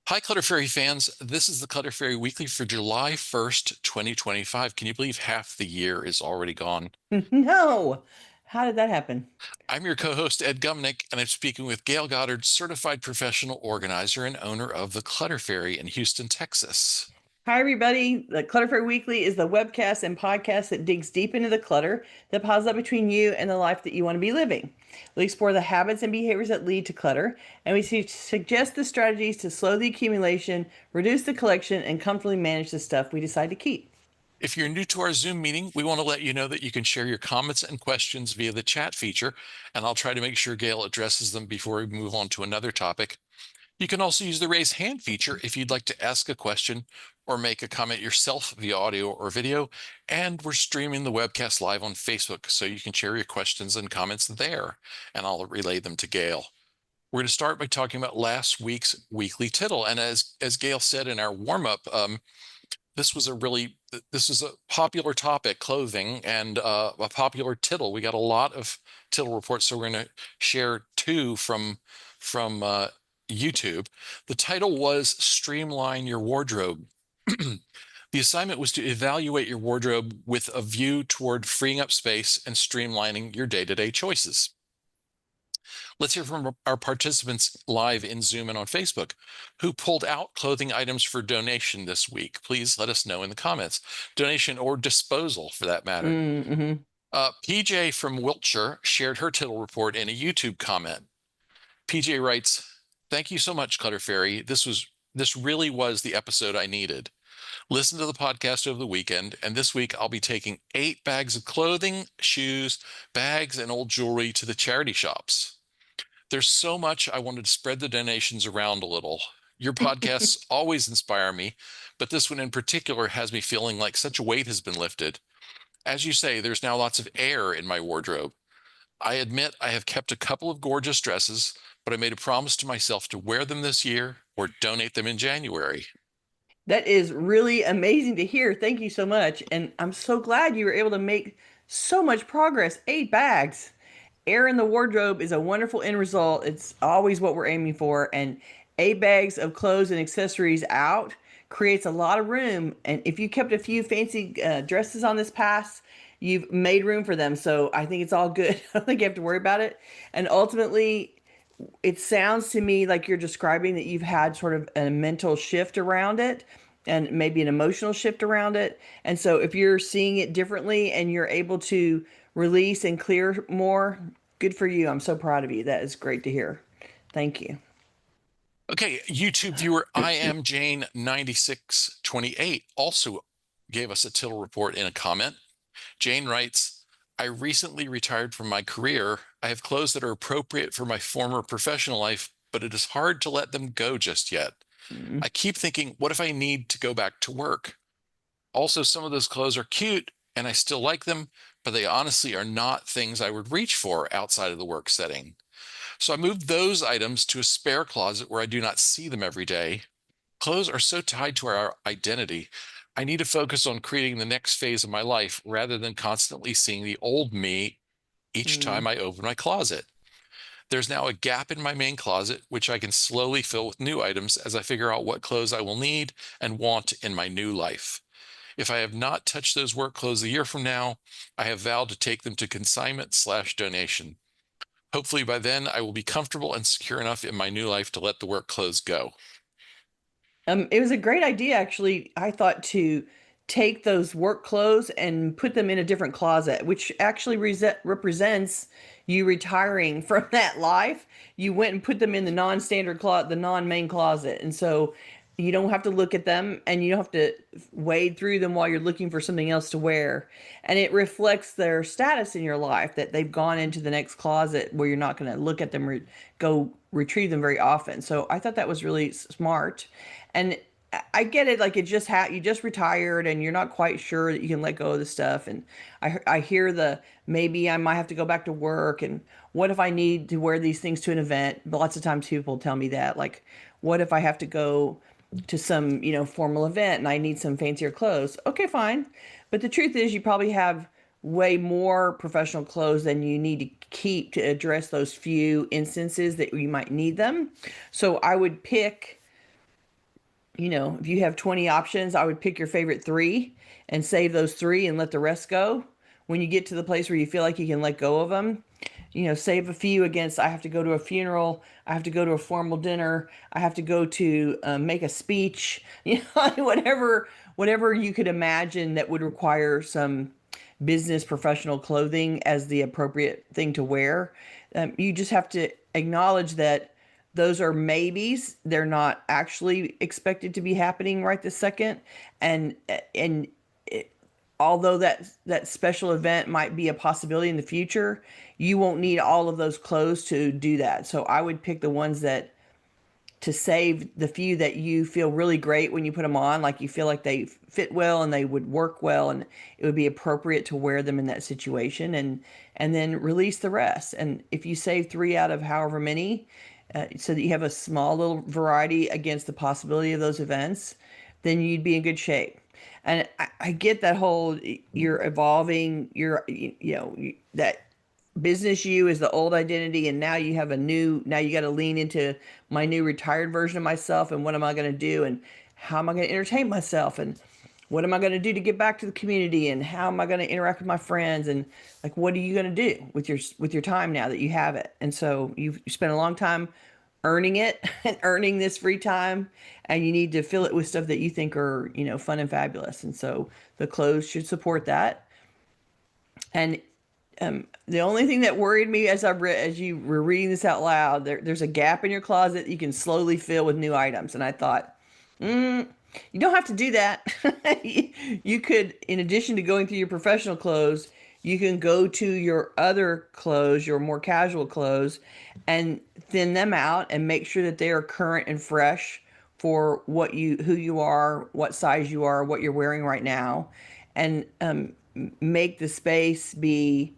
Hi, Clutter Fairy fans. This is the Clutter Fairy Weekly for July 1st, 2025. Can you believe half the year is already gone? No. How did that happen? I'm your co-host, Ed Gumnick, and I'm speaking with Gayle Goddard, certified professional organizer and owner of the Clutter Fairy in Houston, Texas. Hi, everybody. The Clutter Fairy Weekly is the webcast and podcast that digs deep into the clutter that piles up between you and the life that you want to be living. We explore the habits and behaviors that lead to clutter, and we suggest the strategies to slow the accumulation, reduce the collection, and comfortably manage the stuff we decide to keep. If you're new to our Zoom meeting, we want to let you know that you can share your comments and questions via the chat feature, and I'll try to make sure Gayle addresses them before we move on to another topic. You can also use the raise hand feature if you'd like to ask a question or make a comment yourself via audio or video. And we're streaming the webcast live on Facebook, so you can share your questions and comments there, and I'll relay them to Gayle. We're going to start by talking about last week's Weekly Tittle. And as Gayle said in our warm-up, this was a popular topic, clothing, and a popular tittle. We got a lot of tittle reports, so we're going to share two from YouTube. The title was Streamline Your Wardrobe. The assignment was to evaluate your wardrobe with a view toward freeing up space and streamlining your day-to-day choices. Let's hear from our participants live in Zoom and on Facebook who pulled out clothing items for donation this week. Please let us know in the comments. Donation or disposal, for that matter. Mm-hmm. PJ from Wiltshire shared her tittle report in a YouTube comment. PJ writes, "Thank you so much, Clutter Fairy. This really was the episode I needed. Listen to the podcast over the weekend, and this week I'll be taking 8 bags of clothing, shoes, bags, and old jewelry to the charity shops. There's so much I wanted to spread the donations around a little. Your podcasts always inspire me, but this one in particular has me feeling like such a weight has been lifted. As you say, there's now lots of air in my wardrobe. I admit I have kept a couple of gorgeous dresses, but I made a promise to myself to wear them this year or donate them in January." That is really amazing to hear. Thank you so much. And I'm so glad you were able to make so much progress. 8 bags. Air in the wardrobe is a wonderful end result. It's always what we're aiming for. And 8 bags of clothes and accessories out creates a lot of room. And if you kept a few fancy dresses on this pass, you've made room for them. So I think it's all good. I don't think you have to worry about it. And ultimately, it sounds to me like you're describing that you've had sort of a mental shift around it and maybe an emotional shift around it. And so if you're seeing it differently and you're able to release and clear more, good for you. I'm so proud of you. That is great to hear. Thank you. Okay, YouTube viewer I am Jane 9628 also gave us a tittle report in a comment. Jane writes, "I recently retired from my career. I have clothes that are appropriate for my former professional life, but it is hard to let them go just yet. Mm. I keep thinking, what if I need to go back to work? Also, some of those clothes are cute and I still like them, but they honestly are not things I would reach for outside of the work setting. So I moved those items to a spare closet where I do not see them every day. Clothes are so tied to our identity. I need to focus on creating the next phase of my life rather than constantly seeing the old me each time Mm. I open my closet. There's now a gap in my main closet, which I can slowly fill with new items as I figure out what clothes I will need and want in my new life. If I have not touched those work clothes a year from now, I have vowed to take them to consignment/donation. Hopefully by then I will be comfortable and secure enough in my new life to let the work clothes go." It was a great idea, actually. I thought to take those work clothes and put them in a different closet, which actually represents you retiring from that life. You went and put them in the non-standard closet, the non-main closet, and so you don't have to look at them and you don't have to wade through them while you're looking for something else to wear. And it reflects their status in your life that they've gone into the next closet where you're not going to look at them or go retrieve them very often. So I thought that was really smart. And I get it, like it just you just retired and you're not quite sure that you can let go of the stuff. And I hear the maybe I might have to go back to work, and what if I need to wear these things to an event? Lots of times people tell me that, like, what if I have to go to some, formal event and I need some fancier clothes? Okay, fine. But the truth is you probably have way more professional clothes than you need to keep to address those few instances that you might need them. So I would pick if you have 20 options, I would pick your favorite three and save those three and let the rest go. When you get to the place where you feel like you can let go of them, save a few against I have to go to a funeral, I have to go to a formal dinner, I have to go to make a speech, whatever you could imagine that would require some business professional clothing as the appropriate thing to wear. You just have to acknowledge that those are maybes. They're not actually expected to be happening right this second. And although that special event might be a possibility in the future, you won't need all of those clothes to do that. So I would pick the ones that to save the few that you feel really great when you put them on, like you feel like they fit well and they would work well and it would be appropriate to wear them in that situation, and then release the rest. And if you save three out of however many, so that you have a small little variety against the possibility of those events, then you'd be in good shape. And I get that whole you're evolving, that business you is the old identity, and now you have now you got to lean into my new retired version of myself, and what am I going to do, and how am I going to entertain myself, and what am I going to do to get back to the community, and how am I going to interact with my friends, and like what are you going to do with your time now that you have it. And so you spent a long time earning it and earning this free time, and you need to fill it with stuff that you think are fun and fabulous. And so the clothes should support that. And the only thing that worried me as you were reading this out loud, there's a gap in your closet you can slowly fill with new items. And I thought, you don't have to do that. You could, in addition to going through your professional clothes, you can go to your other clothes, your more casual clothes, and thin them out and make sure that they are current and fresh for who you are, what size you are, what you're wearing right now, and make the space be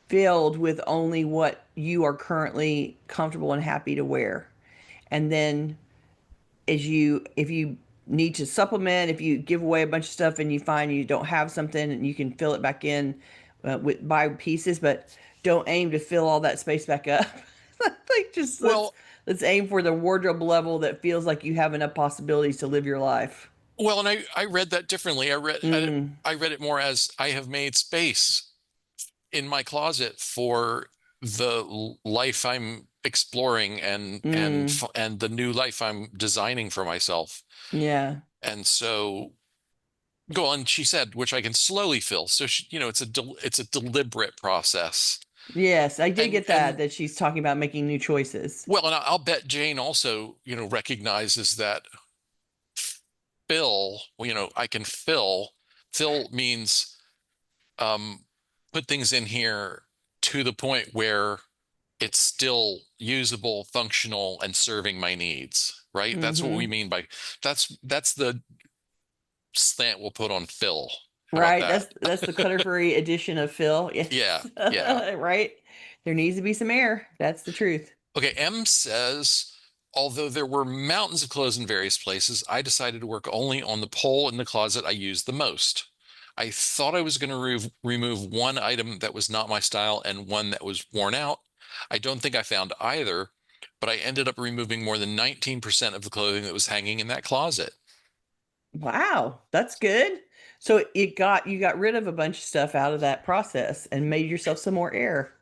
filled with only what you are currently comfortable and happy to wear. And then if you need to supplement, if you give away a bunch of stuff and you find you don't have something, and you can fill it back in with by pieces, but don't aim to fill all that space back up. Like, just Well, let's aim for the wardrobe level that feels like you have enough possibilities to live your life. and I read that differently. Mm, I read it more as I have made space in my closet for the life I'm exploring mm, and the new life I'm designing for myself. yeah. And so go on, she said, which I can slowly fill. So it's a deliberate process. Yes, I did get And that she's talking about making new choices. well, and I'll bet Jane also, recognizes that fill, I can fill. Fill means um put things in here to the point where it's still usable, functional, and serving my needs, right? That's what we Hmm. mean by that's the slant we'll put on fill. How about Right. that? That's the Clutter Fairy edition of Phil. Yeah, Yes. yeah. Right. There needs to be some air. That's the truth. Okay, M says, although there were mountains of clothes in various places, I decided to work only on the pole in the closet I used the most. I thought I was going to remove one item that was not my style and one that was worn out. I don't think I found either, but I ended up removing more than 19% of the clothing that was hanging in that closet. Wow, that's good. So you got rid of a bunch of stuff out of that process and made yourself some more air.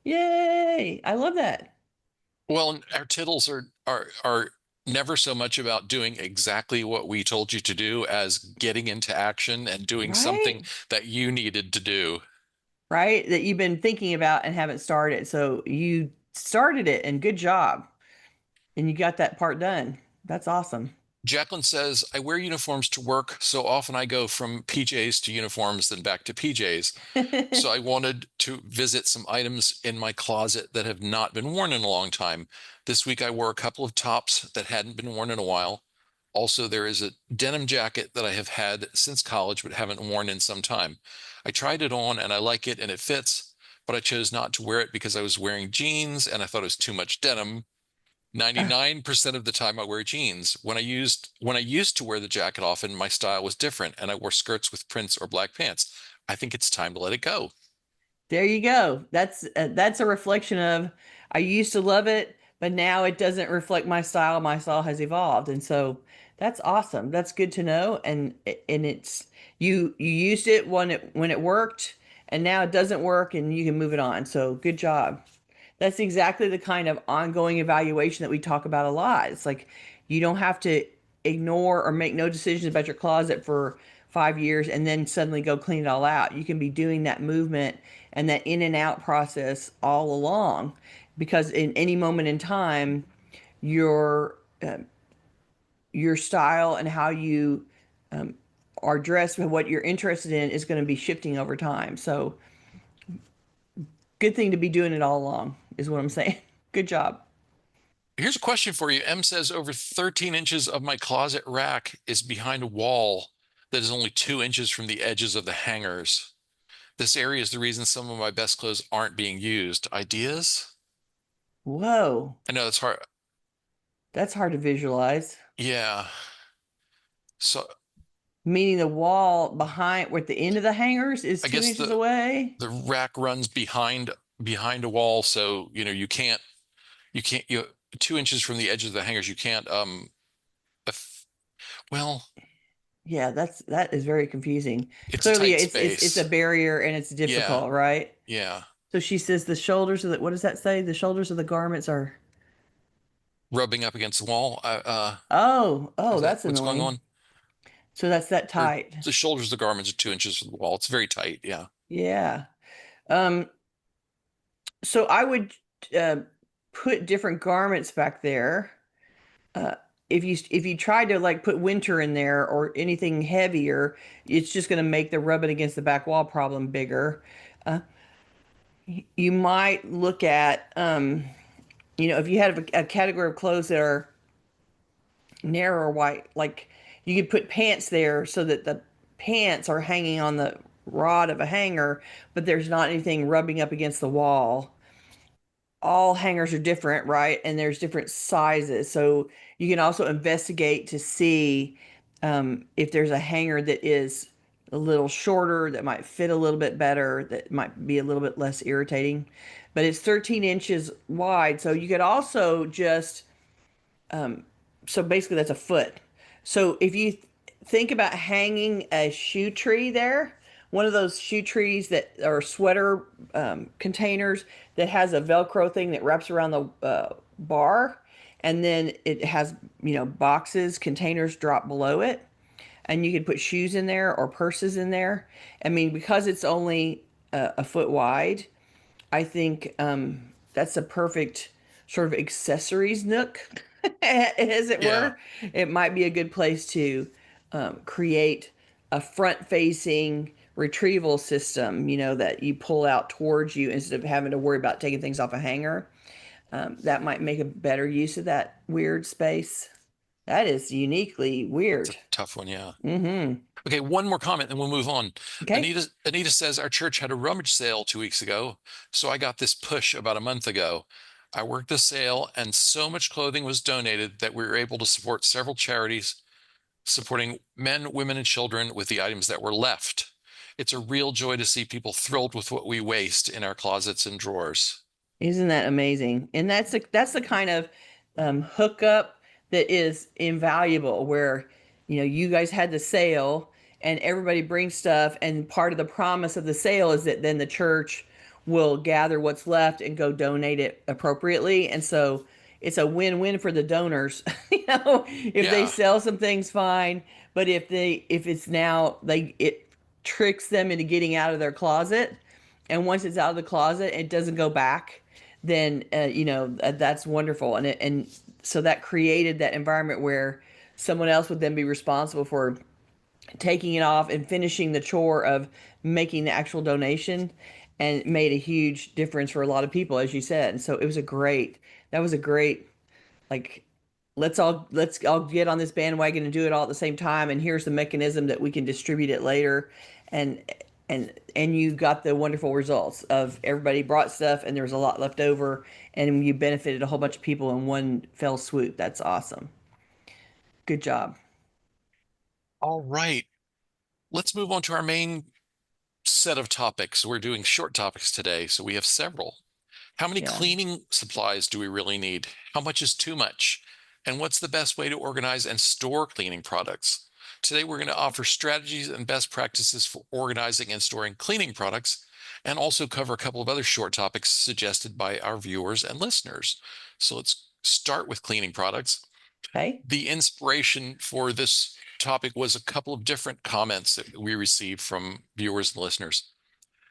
Yay! I love that. Well, and our tittles are never so much about doing exactly what we told you to do as getting into action and doing something Right? that you needed to do. Right? That you've been thinking about and haven't started. So you started it, and good job. And you got that part done. That's awesome. Jacqueline says, I wear uniforms to work, so often I go from PJs to uniforms, then back to PJs. So I wanted to visit some items in my closet that have not been worn in a long time. This week I wore a couple of tops that hadn't been worn in a while. Also, there is a denim jacket that I have had since college but haven't worn in some time. I tried it on and I like it and it fits, but I chose not to wear it because I was wearing jeans and I thought it was too much denim. 99% of the time I wear jeans. When I used to wear the jacket often, my style was different and I wore skirts with prints or black pants. I think it's time to let it go. There you go. That's a reflection of I used to love it. but now it doesn't reflect my style. My style has evolved. And so that's awesome. That's good to know. And it's you used it when it worked, and now it doesn't work and you can move it on. So good job. That's exactly the kind of ongoing evaluation that we talk about a lot. It's like you don't have to ignore or make no decisions about your closet for 5 years and then suddenly go clean it all out. You can be doing that movement and that in and out process all along, because in any moment in time, your your style and how you are dressed and what you're interested in is going to be shifting over time. So good thing to be doing it all along is what I'm saying. Good job. Here's a question for you. M says over 13 inches of my closet rack is behind a wall that is only 2 inches from the edges of the hangers. This area is the reason some of my best clothes aren't being used. Ideas? Whoa, I know it's hard. that's hard to visualize. Yeah. So Meaning the wall behind where the end of the hangers is I two guess inches away. the rack runs behind a wall, so you 2 inches from the edge of the hangers, you can't if, well, Yeah, that is very confusing. it's a Clearly, tight it's a space. barrier and it's Yeah, difficult, right? yeah. So she says the shoulders of the, what does that say? The shoulders of the garments are, Rubbing up against the wall. oh, Is that that's what's going annoying. on? So that's that Or tight. the shoulders of the garments are 2 inches from the wall. It's very tight. Yeah. Yeah. Um, so I would uh, put different garments back there. Uh, if you try to like put winter in there or anything heavier, it's just going to make the rubbing against the back wall problem bigger. Uh, you might look at, if you have a category of clothes that are narrow or white, like you could put pants there so that the pants are hanging on the rod of a hanger, but there's not anything rubbing up against the wall. All hangers are different, right? And there's different sizes. So you can also investigate to see if there's a hanger that is a little shorter, that might fit a little bit better, that might be a little bit less irritating. But it's 13 inches wide. So you could also just so basically that's a foot. So if you think about hanging a shoe tree there, one of those shoe trees that are sweater containers that has a Velcro thing that wraps around the bar, and then it has, boxes, containers drop below it, and you could put shoes in there or purses in there. I mean, because it's only a foot wide, I think that's a perfect sort of accessories nook, as it Yeah. were. It might be a good place to create a front facing retrieval system, that you pull out towards you instead of having to worry about taking things off a hanger. That might make a better use of that weird space. That is uniquely It's a weird. tough one. Yeah. Mm-hmm. Okay. One more comment, and we'll move on. Okay. Anita says our church had a rummage sale 2 weeks ago, so I got this push about a month ago. I worked the sale, and so much clothing was donated that we were able to support several charities supporting men, women, and children with the items that were left. It's a real joy to see people thrilled with what we waste in our closets and drawers. Isn't that amazing? And that's the kind of hookup that is invaluable. Where you guys had the sale and everybody brings stuff, and part of the promise of the sale is that then the church will gather what's left and go donate it appropriately. And so it's a win-win for the donors. If they Yeah, sell some things, fine. But if it's now it tricks them into getting out of their closet, and once it's out of the closet, it doesn't go back, then that's wonderful. And so that created that environment where someone else would then be responsible for taking it off and finishing the chore of making the actual donation, and it made a huge difference for a lot of people, as you said. And so that was a great, like, let's all get on this bandwagon and do it all at the same time, and here's the mechanism that we can distribute it later. And and and you got the wonderful results of everybody brought stuff and there was a lot left over, and you benefited a whole bunch of people in one fell swoop. That's awesome. Good job. all right. Let's move on to our main set of topics. We're doing short topics today, so we have several. How many Yeah. cleaning supplies do we really need? How much is too much? And what's the best way to organize and store cleaning products? Today, we're going to offer strategies and best practices for organizing and storing cleaning products, and also cover a couple of other short topics suggested by our viewers and listeners. So let's start with cleaning products. Okay. The inspiration for this topic was a couple of different comments that we received from viewers and listeners.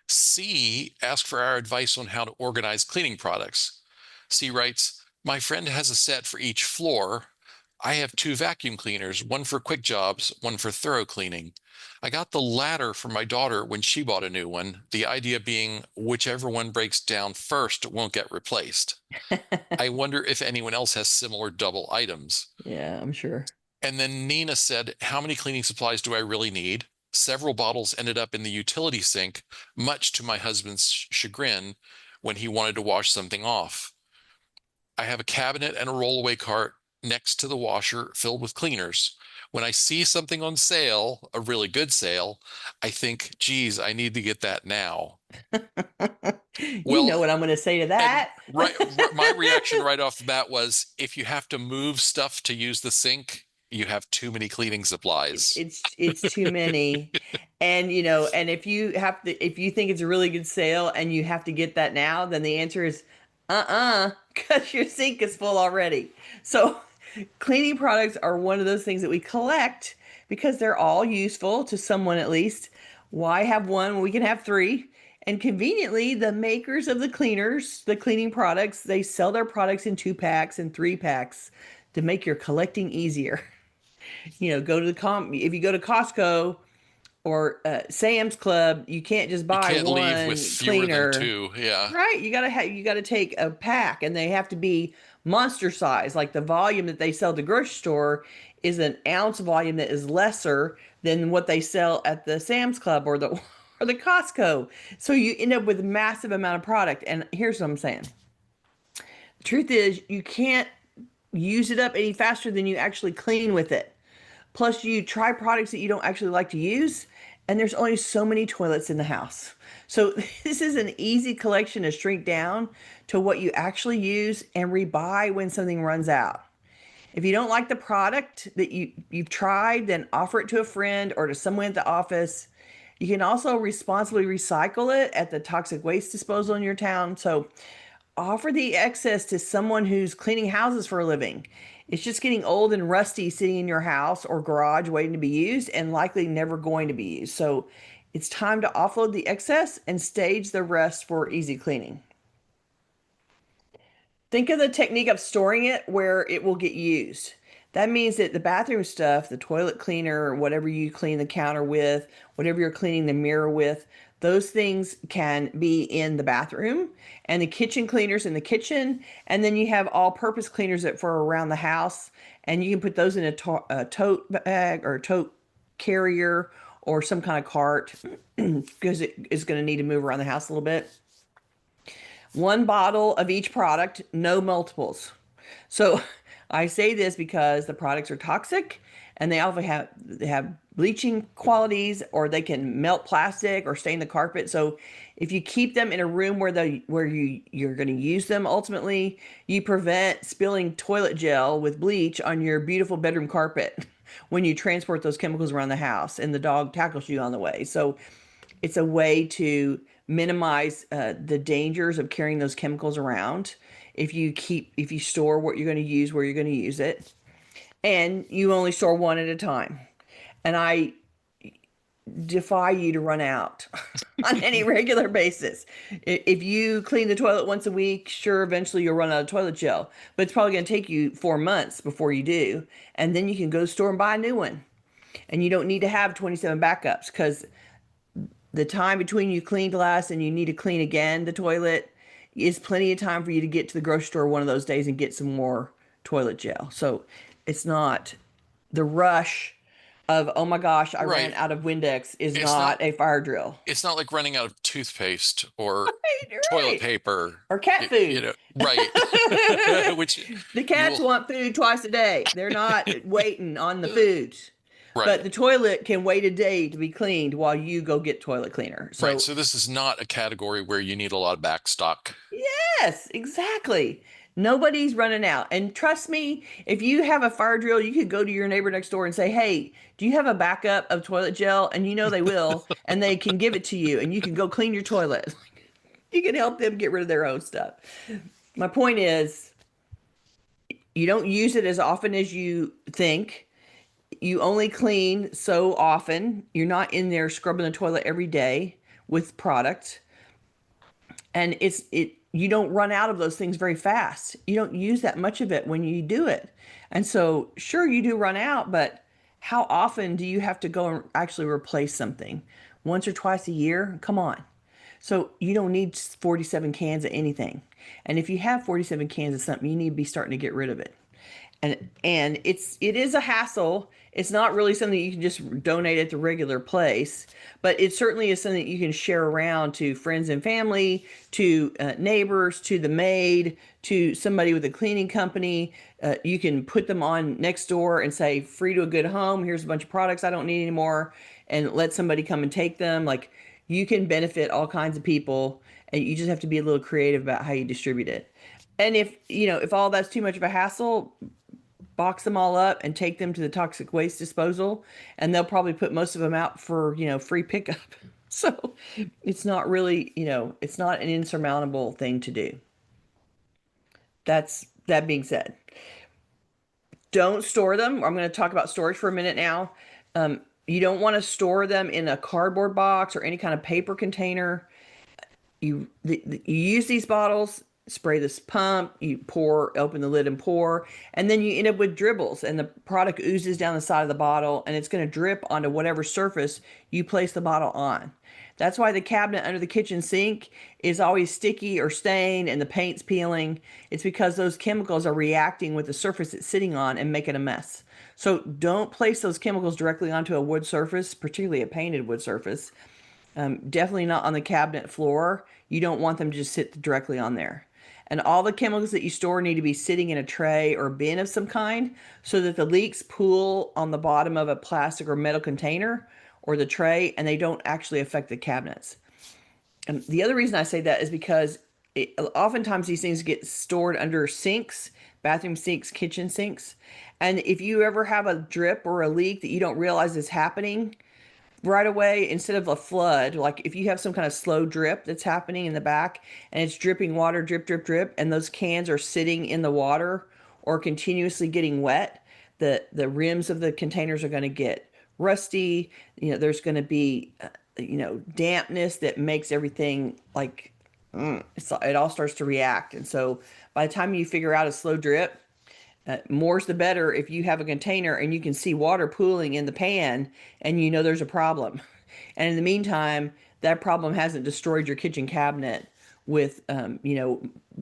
C asked for our advice on how to organize cleaning products. C writes, my friend has a set for each floor. I have two vacuum cleaners, one for quick jobs, one for thorough cleaning. I got the latter for my daughter when she bought a new one, the idea being whichever one breaks down first won't get replaced. I wonder if anyone else has similar double items. Yeah, I'm sure. And then Nina said, how many cleaning supplies do I really need? Several bottles ended up in the utility sink, much to my husband's chagrin when he wanted to wash something off. I have a cabinet and a rollaway cart next to the washer filled with cleaners. When I see something on sale, a really good sale, I think, geez, I need to get that now. You know Well, what I'm going to say to and that. my reaction right off the bat was, if you have to move stuff to use the sink, you have too many cleaning supplies. It's too many. And and if you think it's a really good sale and you have to get that now, then the answer is because your sink is full already. So cleaning products are one of those things that we collect because they're all useful to someone at least. Why have one when we can have three? And conveniently, the makers of the cleaners, the cleaning products, they sell their products in 2 packs and 3 packs to make your collecting easier. Go to if you go to Costco or Sam's Club, you can't just You buy can't leave with one fewer than cleaner. two. Yeah. Right, you got to take a pack, and they have to be monster size. Like the volume that they sell at the grocery store is an ounce volume that is lesser than what they sell at the Sam's Club or the or the Costco. So you end up with a massive amount of product. And here's what I'm saying: the truth is, you can't use it up any faster than you actually clean with it. Plus, you try products that you don't actually like to use, and there's only so many toilets in the house. So, this is an easy collection to shrink down to what you actually use and rebuy when something runs out. If you don't like the product that you've tried, then offer it to a friend or to someone at the office. You can also responsibly recycle it at the toxic waste disposal in your town. So, offer the excess to someone who's cleaning houses for a living. It's just getting old and rusty sitting in your house or garage waiting to be used and likely never going to be used. So it's time to offload the excess and stage the rest for easy cleaning. Think of the technique of storing it where it will get used. That means that the bathroom stuff, the toilet cleaner, whatever you clean the counter with, whatever you're cleaning the mirror with, those things can be in the bathroom, and the kitchen cleaners in the kitchen. And then you have all purpose cleaners that for around the house. And you can put those in a tote bag or tote carrier or some kind of cart because it is going to need to move around the house a little bit. One bottle of each product, no multiples. So I say this because the products are toxic and they have bleaching qualities, or they can melt plastic or stain the carpet. So if you keep them in a room where you're going to use them ultimately, you prevent spilling toilet gel with bleach on your beautiful bedroom carpet when you transport those chemicals around the house and the dog tackles you on the way. So it's a way to minimize the dangers of carrying those chemicals around if you store what you're going to use where you're going to use it, and you only store one at a time. And I defy you to run out on any regular basis. If you clean the toilet once a week, sure, eventually you'll run out of toilet gel, but it's probably going to take you 4 months before you do. And then you can go to the store and buy a new one. And you don't need to have 27 backups, because the time between you cleaned last and you need to clean again the toilet is plenty of time for you to get to the grocery store one of those days and get some more toilet gel. So it's not the rush of, oh my gosh, I ran Right. out of Windex is It's not not a fire drill. it's not like running out of toothpaste or Right, toilet right. paper. Or cat food. Right. Which The you cats will, want food twice a day. They're not waiting on the food. right. But the toilet can wait a day to be cleaned while you go get toilet cleaner. Right. So So this is not a category where you need a lot of back stock. yeah, Yes, exactly. Nobody's running out. And trust me, if you have a fire drill, you could go to your neighbor next door and say, "Hey, do you have a backup of toilet gel?" And you know they will, and they can give it to you, and you can go clean your toilet. You can help them get rid of their own stuff. My point is, you don't use it as often as you think. You only clean so often. You're not in there scrubbing the toilet every day with product. And you don't run out of those things very fast. You don't use that much of it when you do it. And so sure you do run out, but how often do you have to go and actually replace something? Once or twice a year? Come on. So you don't need 47 cans of anything. And if you have 47 cans of something, you need to be starting to get rid of it. And it is a hassle. It's not really something you can just donate at the regular place, but it certainly is something you can share around to friends and family, to neighbors, to the maid, to somebody with a cleaning company. You can put them on next door and say, "Free to a good home. Here's a bunch of products I don't need anymore," and let somebody come and take them. Like, you can benefit all kinds of people, and you just have to be a little creative about how you distribute it. And if all that's too much of a hassle, box them all up and take them to the toxic waste disposal, and they'll probably put most of them out for free pickup. So it's not really, it's not an insurmountable thing to do. That being said, don't store them. I'm going to talk about storage for a minute now. You don't want to store them in a cardboard box or any kind of paper container. You use these bottles, spray this pump, you pour, open the lid and pour, and then you end up with dribbles, and the product oozes down the side of the bottle, and it's going to drip onto whatever surface you place the bottle on. That's why the cabinet under the kitchen sink is always sticky or stained and the paint's peeling. It's because those chemicals are reacting with the surface it's sitting on and making a mess. So don't place those chemicals directly onto a wood surface, particularly a painted wood surface. Definitely not on the cabinet floor. You don't want them to just sit directly on there. And all the chemicals that you store need to be sitting in a tray or bin of some kind so that the leaks pool on the bottom of a plastic or metal container or the tray, and they don't actually affect the cabinets. And the other reason I say that is because oftentimes these things get stored under sinks, bathroom sinks, kitchen sinks. And if you ever have a drip or a leak that you don't realize is happening, right away, instead of a flood, like if you have some kind of slow drip that's happening in the back and it's dripping water, drip, drip, drip, and those cans are sitting in the water or continuously getting wet, the rims of the containers are going to get rusty. There's going to be dampness that makes everything like it all starts to react. And so by the time you figure out a slow drip, more's the better if you have a container and you can see water pooling in the pan and there's a problem. And in the meantime, that problem hasn't destroyed your kitchen cabinet with,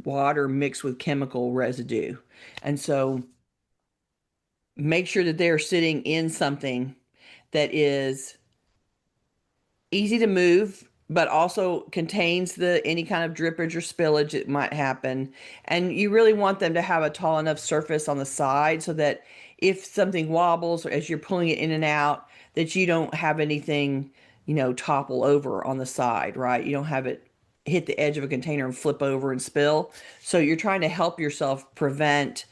water mixed with chemical residue. And so make sure that they're sitting in something that is easy to move, but also contains the any kind of drippage or spillage that might happen. And you really want them to have a tall enough surface on the side so that if something wobbles as you're pulling it in and out, that you don't have anything, topple over on the side, right? You don't have it hit the edge of a container and flip over and spill. So you're trying to help yourself prevent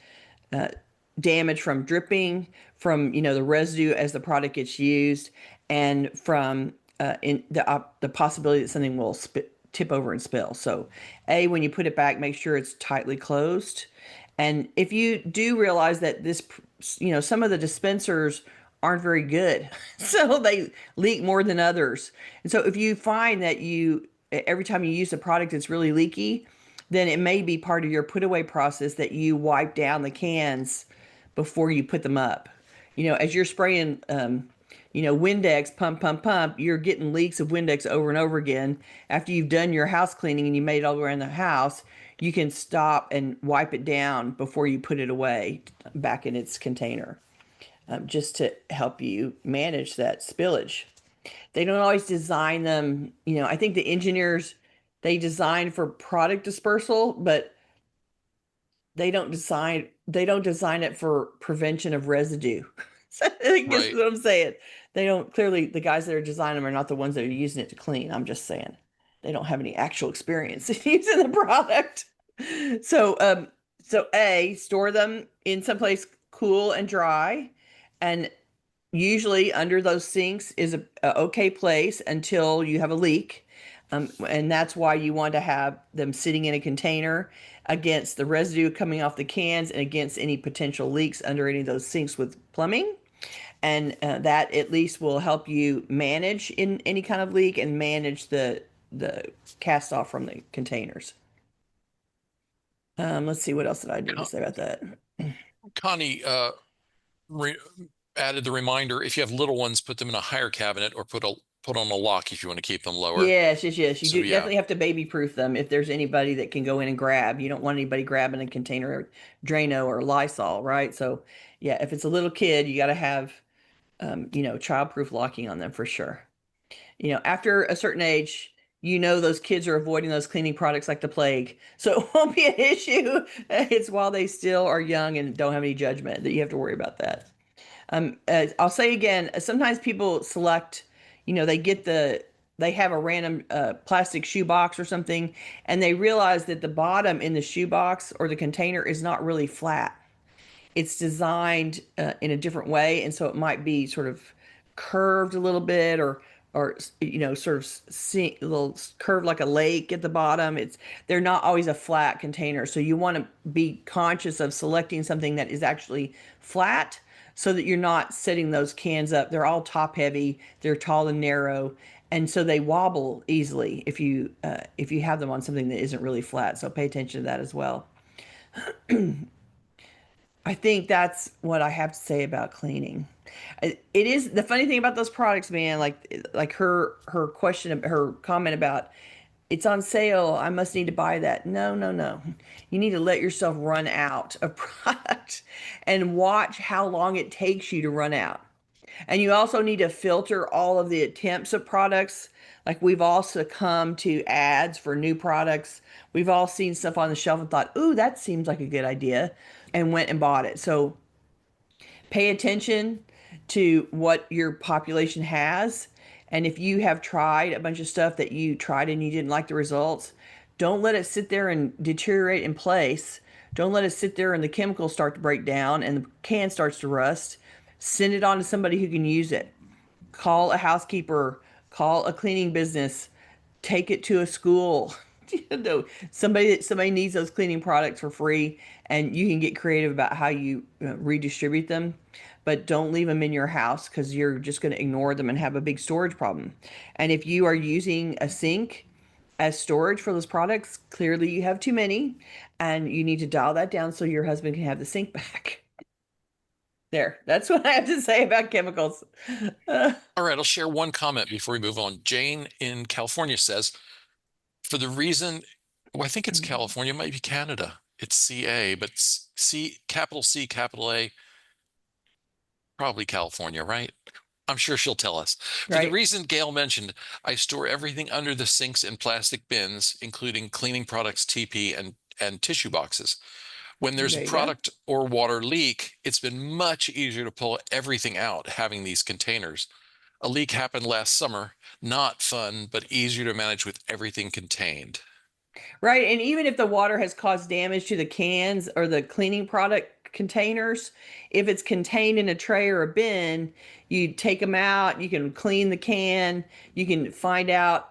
damage from dripping, from the residue as the product gets used, and from in the possibility that something will tip over and spill. So, when you put it back, make sure it's tightly closed. And if you do realize that some of the dispensers aren't very good, so they leak more than others. And so, if you find that every time you use a product it's really leaky, then it may be part of your put away process that you wipe down the cans before you put them up. As you're spraying, Windex, pump, pump, pump, you're getting leaks of Windex over and over again. After you've done your house cleaning and you made it all around the house, you can stop and wipe it down before you put it away back in its container, just to help you manage that spillage. They don't always design them. I think the engineers, they design for product dispersal, but they don't design it for prevention of residue. So I guess Right. what I'm saying. They don't clearly the guys that are designing them are not the ones that are using it to clean. I'm just saying they don't have any actual experience in using the product. So, so A, store them in someplace cool and dry, and usually under those sinks is a okay place until you have a leak. And that's why you want to have them sitting in a container against the residue coming off the cans and against any potential leaks under any of those sinks with plumbing. And that at least will help you manage in any kind of leak and manage the cast off from the containers. Let's see, what else did I need to Con- say about that? Connie re added the reminder, if you have little ones, put them in a higher cabinet or put on a lock if you want to keep them lower. Yes, yes, yes. You So do yeah. definitely have to baby proof them if there's anybody that can go in and grab. You don't want anybody grabbing a container of Drano or Lysol, right? So, yeah, if it's a little kid, you got to have, child-proof locking on them for sure. After a certain age, those kids are avoiding those cleaning products like the plague. So it won't be an issue. It's while they still are young and don't have any judgment that you have to worry about that. I'll say again, sometimes people select, they have a random plastic shoe box or something, and they realize that the bottom in the shoe box or the container is not really flat. It's designed in a different way, and so it might be sort of curved a little bit, or sort of a little curved like a lake at the bottom. They're not always a flat container, so you want to be conscious of selecting something that is actually flat so that you're not setting those cans up. They're all top heavy, they're tall and narrow, and so they wobble easily if you have them on something that isn't really flat. So pay attention to that as well. I think that's what I have to say about cleaning. It is the funny thing about those products, man. Like her question, her comment about it's on sale. I must need to buy that. No, no, no. You need to let yourself run out of product and watch how long it takes you to run out. And you also need to filter all of the attempts of products. Like we've all succumbed to ads for new products. We've all seen stuff on the shelf and thought, ooh, that seems like a good idea, and went and bought it. So pay attention to what your population has. And if you have tried a bunch of stuff that you tried and you didn't like the results, don't let it sit there and deteriorate in place. Don't let it sit there and the chemicals start to break down and the can starts to rust. Send it on to somebody who can use it. Call a housekeeper, call a cleaning business, take it to a school. Somebody needs those cleaning products for free, and you can get creative about how you redistribute them. But don't leave them in your house because you're just going to ignore them and have a big storage problem. And if you are using a sink as storage for those products, clearly you have too many, and you need to dial that down so your husband can have the sink back. There, that's what I have to say about chemicals. All right, I'll share one comment before we move on. Jane in California says, for the reason, well, I think it's California, it might be Canada. It's CA, but capital C, capital A, probably California, right? I'm sure she'll tell us. For the Right? reason Gail mentioned, I store everything under the sinks in plastic bins, including cleaning products, TP, and tissue boxes. When there's a There you go. product or water leak, it's been much easier to pull everything out having these containers. A leak happened last summer. Not fun, but easier to manage with everything contained. Right. And even if the water has caused damage to the cans or the cleaning product containers, if it's contained in a tray or a bin, you take them out, you can clean the can, you can find out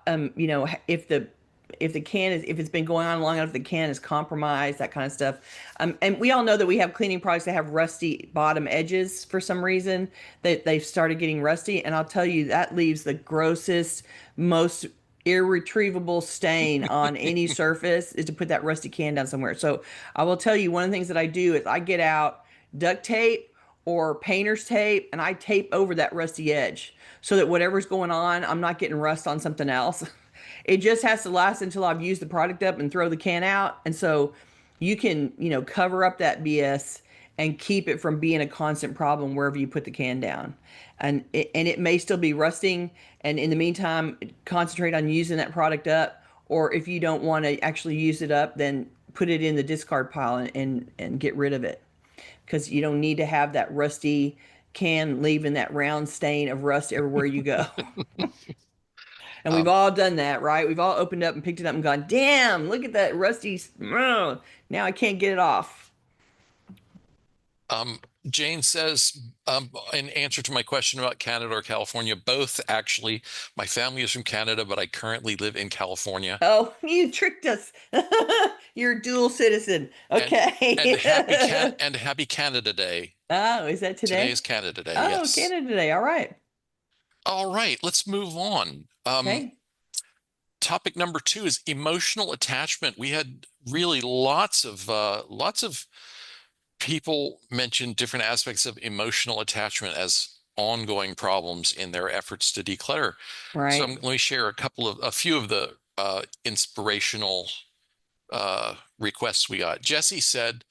if the can is if it's been going on long enough, the can is compromised, that kind of stuff. And we all know that we have cleaning products that have rusty bottom edges for some reason, that they've started getting rusty. And I'll tell you, that leaves the grossest, most irretrievable stain on any surface is to put that rusty can down somewhere. So I will tell you, one of the things that I do is I get out duct tape or painter's tape and I tape over that rusty edge so that whatever's going on, I'm not getting rust on something else. It just has to last until I've used the product up and throw the can out. And so you can, cover up that BS and keep it from being a constant problem wherever you put the can down. And it may still be rusting. And in the meantime, concentrate on using that product up. Or if you don't want to actually use it up, then put it in the discard pile and get rid of it. Because you don't need to have that rusty can leaving that round stain of rust everywhere you go. And we've Um, all done that, right? We've all opened up and picked it up and gone, damn, look at that rusty, now I can't get it off. Jane says, in answer to my question about Canada or California, both actually. My family is from Canada, but I currently live in California. Oh, you tricked us. You're a dual citizen. And Okay. and happy Canada Day. Oh, is that Today is today? Canada Day. Oh, Yes. Canada Day. All right. All right, let's move on. Okay. Topic number two is emotional attachment. We had really lots of people mention different aspects of emotional attachment as ongoing problems in their efforts to declutter. So Right. let me share a few of the inspirational requests we got. Jesse said,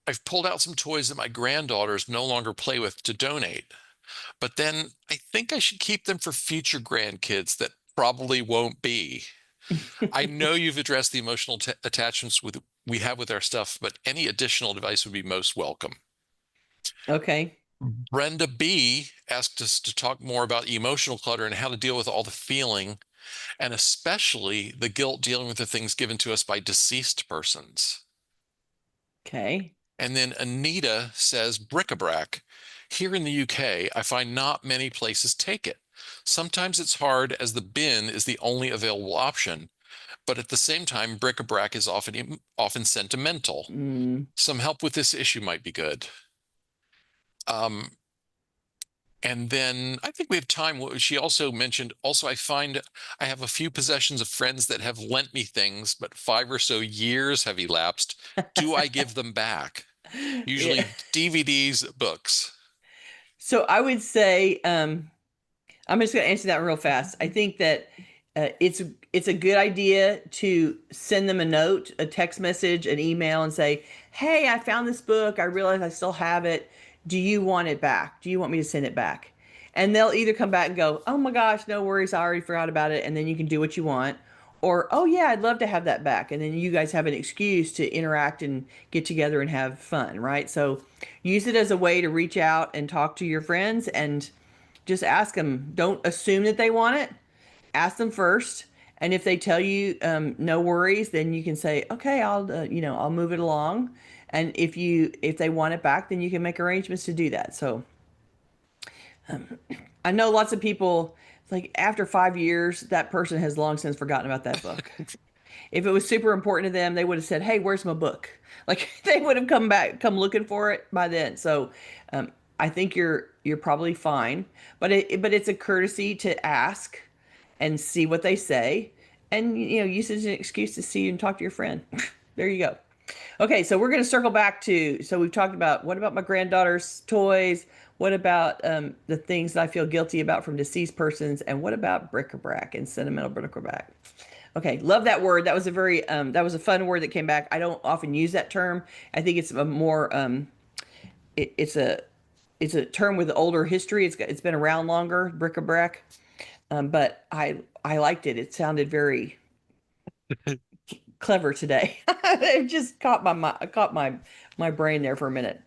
I've pulled out some toys that my granddaughters no longer play with to donate, but then I think I should keep them for future grandkids that probably won't be. I know you've addressed the emotional attachments we have with our stuff, but any additional advice would be most welcome. Okay. Brenda B asked us to talk more about emotional clutter and how to deal with all the feeling, and especially the guilt dealing with the things given to us by deceased persons. Okay. And then Anita says bric-a-brac. Here in the UK, I find not many places take it. Sometimes it's hard as the bin is the only available option, but at the same time, bric-a-brac is often sentimental. Mm, Some help with this issue might be good. Um, and then I think we have time. She also mentioned, also, I find I have a few possessions of friends that have lent me things, but 5 or so years have elapsed. Do I give them back? yeah. Usually DVDs, books. So I would say, I'm just going to answer that real fast. I think that it's a good idea to send them a note, a text message, an email, and say, "Hey, I found this book. I realize I still have it. Do you want it back? Do you want me to send it back?" And they'll either come back and go, "Oh my gosh, no worries. I already forgot about it," and then you can do what you want. Or, "Oh yeah, I'd love to have that back." And then you guys have an excuse to interact and get together and have fun, right? So use it as a way to reach out and talk to your friends and just ask them. Don't assume that they want it. Ask them first. And if they tell you no worries, then you can say, okay, I'll move it along. And if they want it back, then you can make arrangements to do that. So I know lots of people, like after 5 years, that person has long since forgotten about that book. If it was super important to them, they would have said, "Hey, where's my book?" Like they would have come looking for it by then. So, I think you're probably fine, but it's a courtesy to ask and see what they say, and use it as an excuse to see and talk to your friend. There you go. Okay, so we're going to circle back to, so we've talked about what about my granddaughter's toys? What about the things that I feel guilty about from deceased persons? And what about bric-a-brac and sentimental bric-a-brac? Okay, love that word. That was a very that was a fun word that came back. I don't often use that term. I think it's a more it's a term with older history. It's been around longer, bric-a-brac. But I liked it. It sounded very clever today. It just caught my brain there for a minute.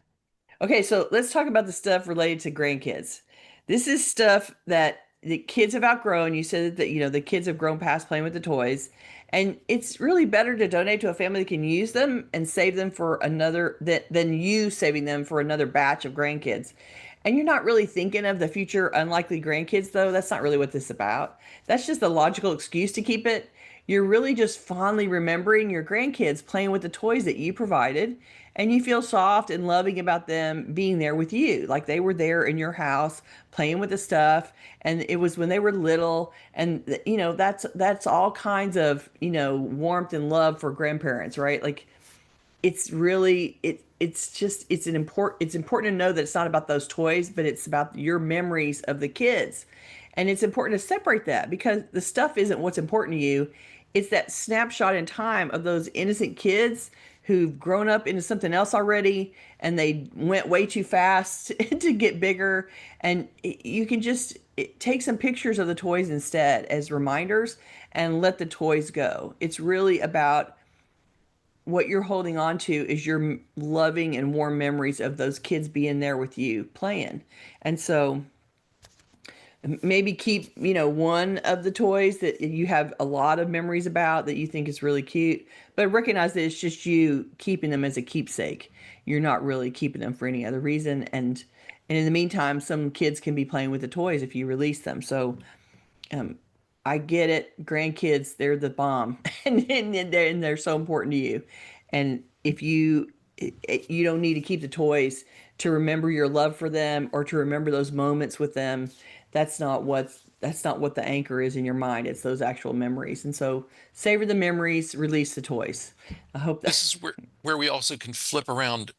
Okay, so let's talk about the stuff related to grandkids. This is stuff that the kids have outgrown. You said that the kids have grown past playing with the toys, and it's really better to donate to a family that can use them and save them for another than you saving them for another batch of grandkids. And you're not really thinking of the future unlikely grandkids, though. That's not really what this is about. That's just a logical excuse to keep it. You're really just fondly remembering your grandkids playing with the toys that you provided, and you feel soft and loving about them being there with you, like they were there in your house playing with the stuff, and it was when they were little. And that's all kinds of warmth and love for grandparents, right? Like it's really it's just it's important to know that it's not about those toys, but it's about your memories of the kids. And it's important to separate that, because the stuff isn't what's important to you. It's that snapshot in time of those innocent kids who've grown up into something else already, and they went way too fast to get bigger. And you can just take some pictures of the toys instead as reminders and let the toys go. It's really about what you're holding on to is your loving and warm memories of those kids being there with you playing. And so Maybe keep, one of the toys that you have a lot of memories about that you think is really cute, but recognize that it's just you keeping them as a keepsake. You're not really keeping them for any other reason. And in the meantime, some kids can be playing with the toys if you release them. So um, I get it. Grandkids, they're the bomb, and they're so important to you. And if you don't need to keep the toys to remember your love for them or to remember those moments with them. That's not what the anchor is in your mind. It's those actual memories. And so savor the memories, release the toys. I hope that. This is where we also can flip around.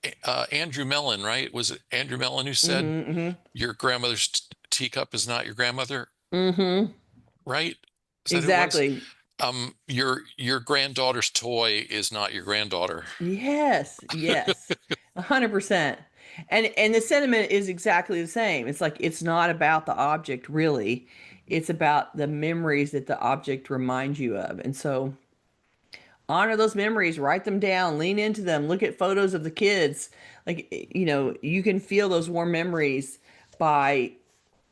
Andrew Mellon, right? Was it Andrew Mellon who said Mm-hmm, mm-hmm. your grandmother's teacup is not your grandmother, Mm-hmm. right? Is that who it was? Exactly. Your granddaughter's toy is not your granddaughter. Yes, yes, 100%. And the sentiment is exactly the same. It's like it's not about the object really. It's about the memories that the object reminds you of. And so honor those memories, write them down, lean into them, look at photos of the kids. Like, you can feel those warm memories by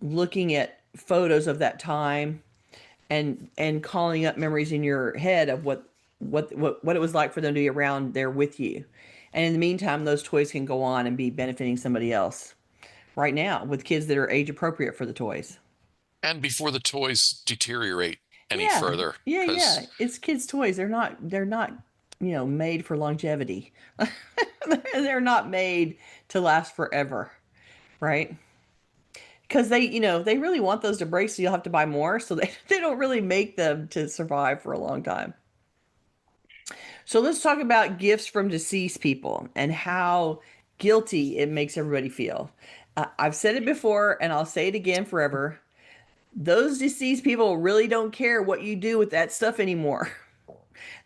looking at photos of that time and calling up memories in your head of what it was like for them to be around there with you. And in the meantime, those toys can go on and be benefiting somebody else right now with kids that are age appropriate for the toys. And before the toys deteriorate any Yeah, further, yeah, because yeah. It's kids' toys. They're not made for longevity. They're not made to last forever, right? Because they really want those to break, so you'll have to buy more. So they don't really make them to survive for a long time. So let's talk about gifts from deceased people and how guilty it makes everybody feel. I've said it before and I'll say it again forever. Those deceased people really don't care what you do with that stuff anymore.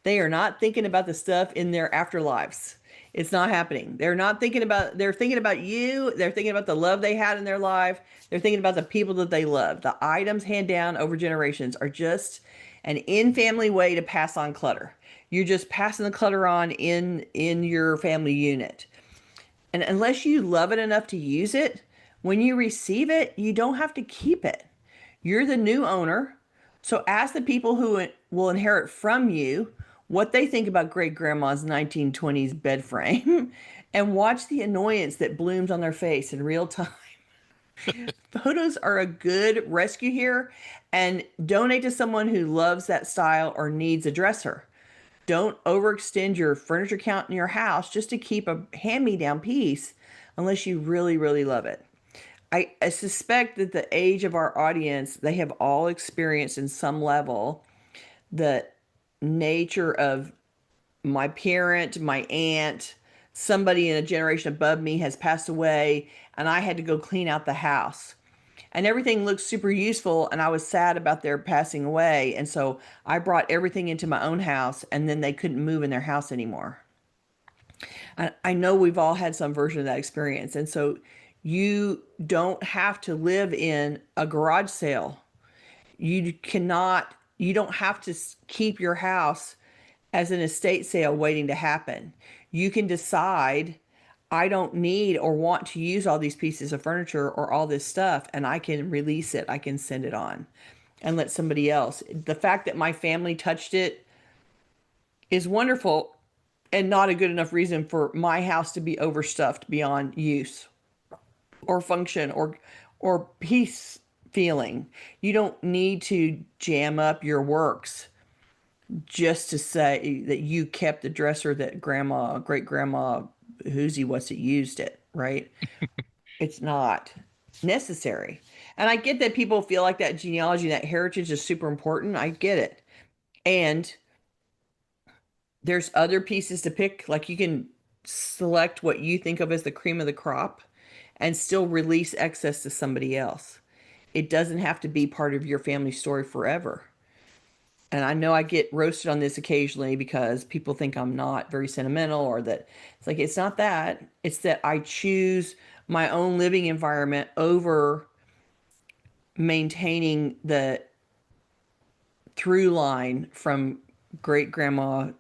They are not thinking about the stuff in their afterlives. It's not happening. They're thinking about you. They're thinking about the love they had in their life. They're thinking about the people that they love. The items handed down over generations are just an in-family way to pass on clutter. You're just passing the clutter on in your family unit. And unless you love it enough to use it, when you receive it, you don't have to keep it. You're the new owner. So ask the people who will inherit from you what they think about great grandma's 1920s bed frame and watch the annoyance that blooms on their face in real time. Photos are a good rescue here, and donate to someone who loves that style or needs a dresser. Don't overextend your furniture count in your house just to keep a hand-me-down piece unless you really, really love it. I suspect that the age of our audience, they have all experienced in some level the nature of my parent, my aunt, somebody in a generation above me has passed away, and I had to go clean out the house. And everything looked super useful, and I was sad about their passing away. And so I brought everything into my own house, and then they couldn't move in their house anymore. I know we've all had some version of that experience. And so you don't have to live in a garage sale. You don't have to keep your house as an estate sale waiting to happen. You can decide, I don't need or want to use all these pieces of furniture or all this stuff, and I can release it. I can send it on and let somebody else. The fact that my family touched it is wonderful and not a good enough reason for my house to be overstuffed beyond use or function or peace feeling. You don't need to jam up your works just to say that you kept the dresser that grandma, great grandma, who's what's it used it, right? It's not necessary. And I get that people feel like that genealogy, that heritage is super important. I get it. And there's other pieces to pick. Like you can select what you think of as the cream of the crop and still release excess to somebody else. It doesn't have to be part of your family story forever. And I know I get roasted on this occasionally because people think I'm not very sentimental or that it's like, it's not that. It's that I choose my own living environment over maintaining the through line from great grandma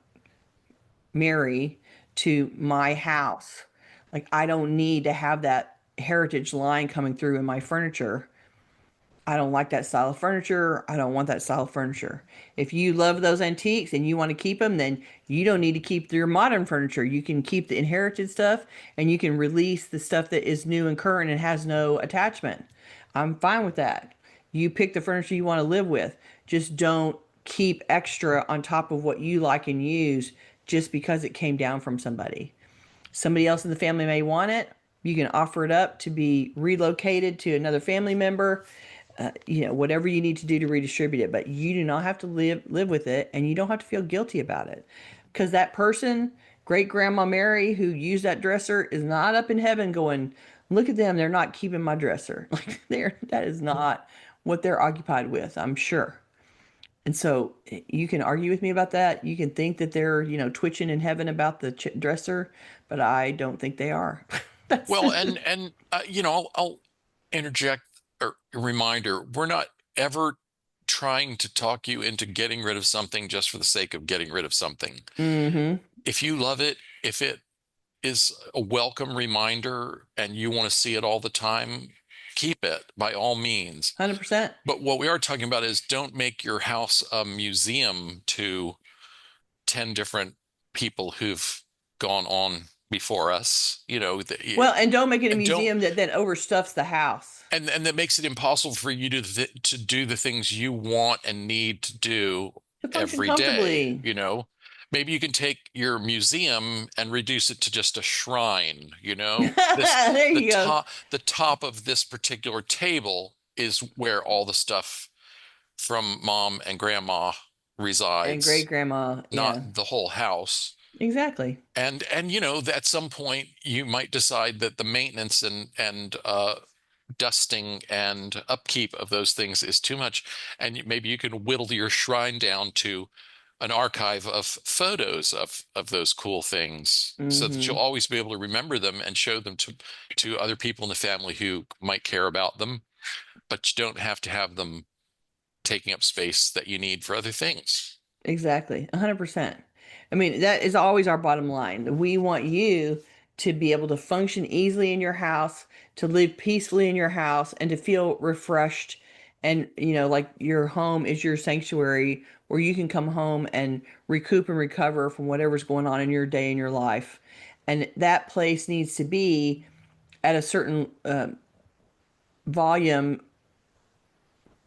Mary to my house. Like, I don't need to have that heritage line coming through in my furniture. I don't like that style of furniture. I don't want that style of furniture. If you love those antiques and you want to keep them, then you don't need to keep your modern furniture. You can keep the inherited stuff and you can release the stuff that is new and current and has no attachment. I'm fine with that. You pick the furniture you want to live with. Just don't keep extra on top of what you like and use just because it came down from somebody. Somebody else in the family may want it. You can offer it up to be relocated to another family member. Whatever you need to do to redistribute it, but you do not have to live with it, and you don't have to feel guilty about it, because that person, great grandma Mary, who used that dresser, is not up in heaven going, "Look at them, they're not keeping my dresser." Like that is not what they're occupied with, I'm sure. And so you can argue with me about that. You can think that they're, twitching in heaven about the dresser, but I don't think they are. That's Well, I'll interject a reminder. We're not ever trying to talk you into getting rid of something just for the sake of getting rid of something. mm-hmm. If you love it, if it is a welcome reminder and you want to see it all the time, keep it by all means. 100%. But what we are talking about is don't make your house a museum to 10 different people who've gone on before us, Well, and don't make it a and don't museum that then overstuffs the house. and that makes it impossible for you to do the things you want and need to do To function every day, comfortably. maybe you can take your museum and reduce it to just a shrine, this There the you go. top of this particular table is where all the stuff from mom and grandma And great resides, grandma, not yeah, the whole house. exactly. And at some point you might decide that the maintenance and dusting and upkeep of those things is too much, and maybe you can whittle your shrine down to an archive of photos of those cool things so that you'll Mm-hmm. always be able to remember them and show them to other people in the family who might care about them, but you don't have to have them taking up space that you need for other things. Exactly. 100%. I mean, that is always our bottom line. We want you to be able to function easily in your house, to live peacefully in your house, and to feel refreshed. And, like your home is your sanctuary where you can come home and recoup and recover from whatever's going on in your day in your life. And that place needs to be at a certain volume